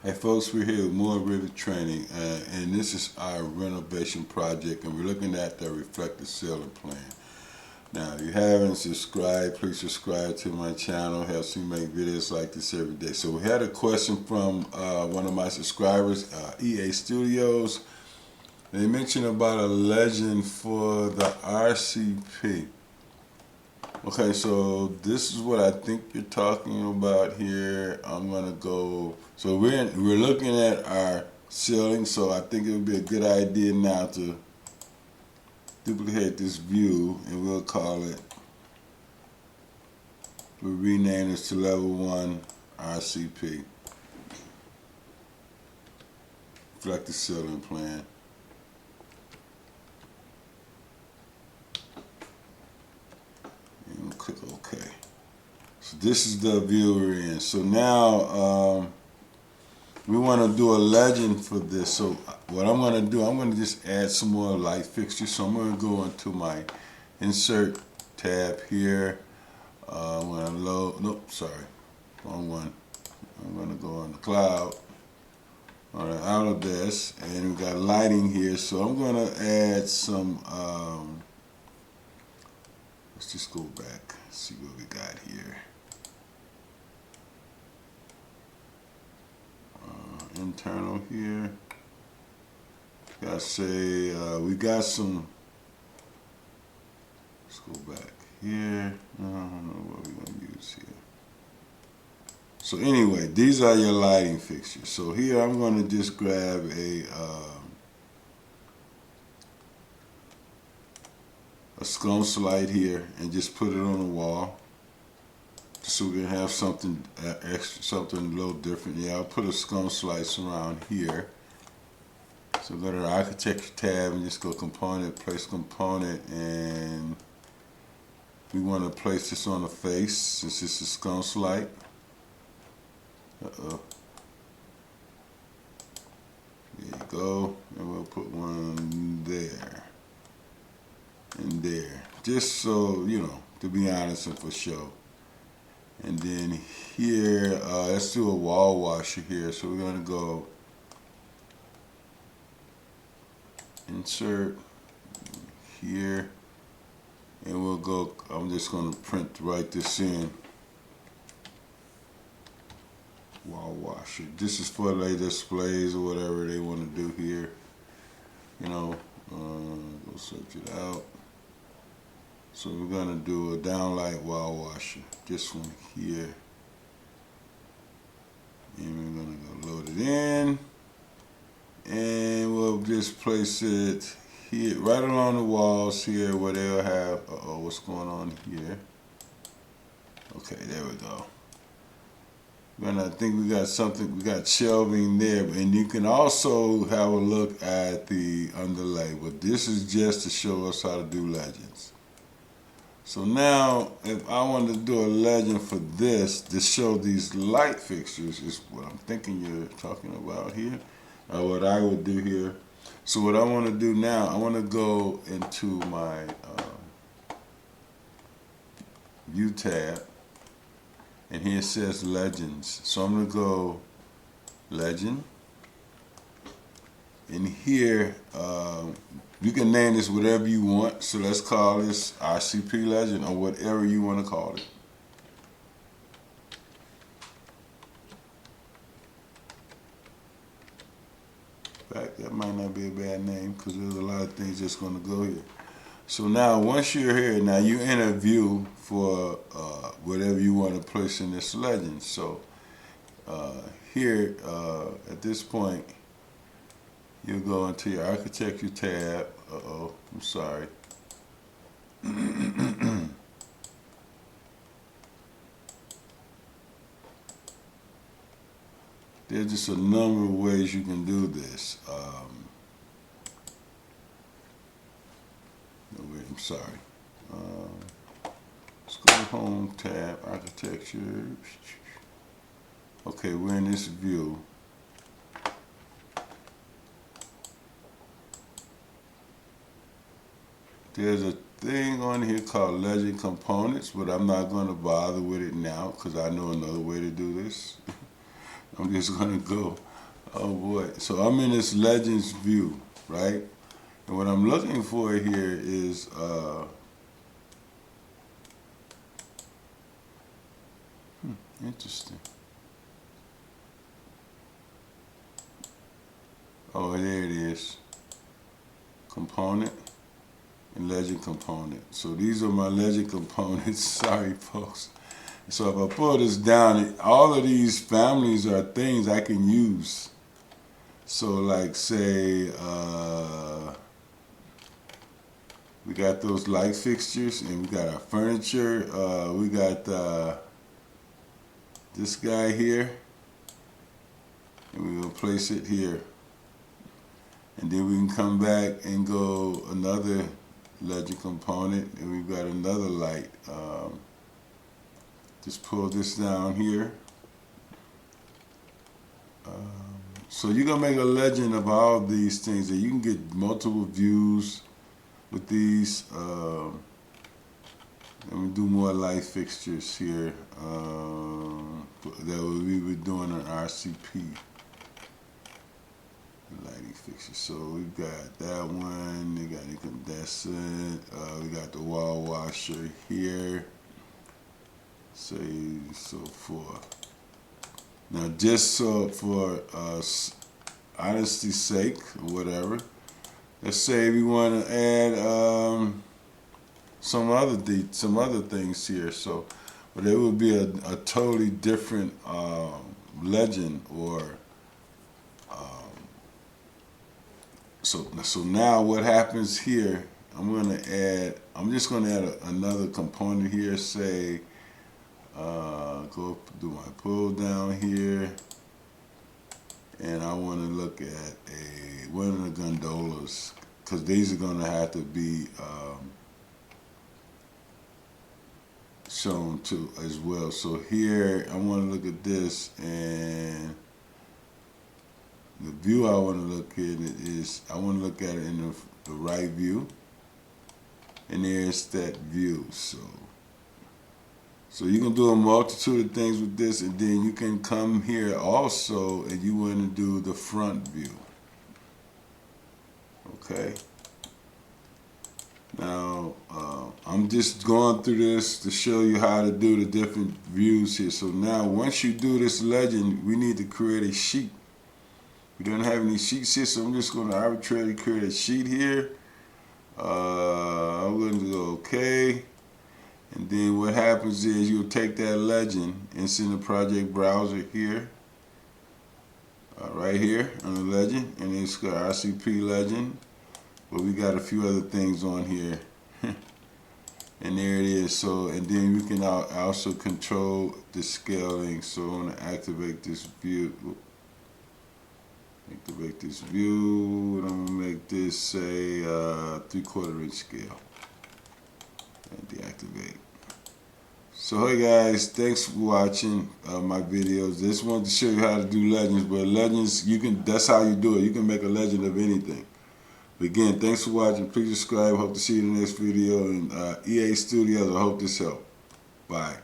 Hey folks, we're here with more Revit training, and this is our renovation project, and we're looking at the reflective ceiling plan. Now, if you haven't subscribed, please subscribe to my channel. Helps me make videos like this every day. So we had a question from one of my subscribers, EA Studios. They mentioned about a legend for the RCP. Okay, so this is what I think you're talking about here. I'm gonna go. So we're looking at our ceiling. So I think it would be a good idea now to duplicate this view, and we'll call it. We'll rename this to Level 1 RCP. Select the ceiling plan. And click OK. So this is the view we're in. So now we want to do a legend for this. So what I'm going to do, I'm going to just add some more light fixtures. So I'm going to go into my Insert tab here. I'm going to load, nope, sorry, wrong one. I'm going to go on the cloud, on the Autodesk, and we got lighting here. So I'm going to add some, let's just go back, see what we got here. Internal here. Gotta say, we got some. Let's go back here. I don't know what we're gonna use here. So anyway, these are your lighting fixtures. So here I'm gonna just grab a sconce light here and just put it on the wall, so we can have something extra, something a little different. Yeah, I'll put a sconce lights around here. So go to the architecture tab and just go component, place component, and we want to place this on the face since it's a sconce light. There you go, and we'll put one there and there, just so you know, to be honest and for show. And then here, let's do a wall washer here. So we're going to go Insert here, and we'll go, I'm just going to write this in, wall washer. This is for their displays or whatever they want to do here. You know, go search it out. So we're going to do a downlight wall washer, this one here. And we're going to go load it in. And we'll just place it here, right along the walls here where they'll have, what's going on here? Okay, there we go. And I think we got something, we got shelving there. And you can also have a look at the underlay. But this is just to show us how to do legends. So now, if I want to do a legend for this, to show these light fixtures, is what I'm thinking you're talking about here, or what I would do here. So what I want to do now, I want to go into my View tab, and here it says Legends. So I'm going to go Legend. And here, you can name this whatever you want. So let's call this RCP Legend or whatever you want to call it. In fact, that might not be a bad name because there's a lot of things that's going to go here. So now, once you're here, now you're in a view for whatever you want to place in this legend. So here, at this point, you'll go into your architecture tab. I'm sorry. There's just a number of ways you can do this. No, wait, I'm sorry. Let's go to Home tab, Architecture. Okay, we're in this view. There's a thing on here called Legend Components, but I'm not going to bother with it now because I know another way to do this. I'm just going to go Oh boy, so I'm in this Legends view, right? And what I'm looking for here is, interesting. Oh, there it is. Component and legend component. So these are my legend components. Sorry, folks. So if I pull this down, all of these families are things I can use. So like say, we got those light fixtures and we got our furniture. We got this guy here, and we're gonna place it here. And then we can come back and go another legend component, and we've got another light. Just pull this down here. So you're gonna make a legend of all these things, and you can get multiple views with these. And we do more light fixtures here that we were doing on RCP. Lighting fixtures. So we got that one. We got incandescent. We got the wall washer here. So forth. Now, just so for honesty's sake, or whatever, let's say we want to add some other things here. So, but it would be a totally different legend or. So now what happens here, I'm just gonna add another component here, say, go do my pull down here, and I wanna look at one of the gondolas, because these are gonna have to be shown too as well. So here, I wanna look at this, and the view I want to look at it is, I want to look at it in the right view, and there's that view. So you can do a multitude of things with this, and then you can come here also, and you want to do the front view. Okay. Now I'm just going through this to show you how to do the different views here. So now once you do this legend, we need to create a sheet. We don't have any sheets here, so I'm just going to arbitrarily create a sheet here. I'm going to go OK. And then what happens is you'll take that legend and send the project browser here. Right here on the legend. And it's got RCP legend. But we got a few other things on here. And there it is. So, and then we can also control the scaling. So I'm going to activate this view. Activate this view, and I'm gonna make this say 3/4 inch scale, and deactivate. So hey guys, thanks for watching my videos. Just wanted to show you how to do legends, but legends, that's how you do it. You can make a legend of anything. But again, thanks for watching. Please subscribe. Hope to see you in the next video. And EA Studios, I hope this helped. Bye.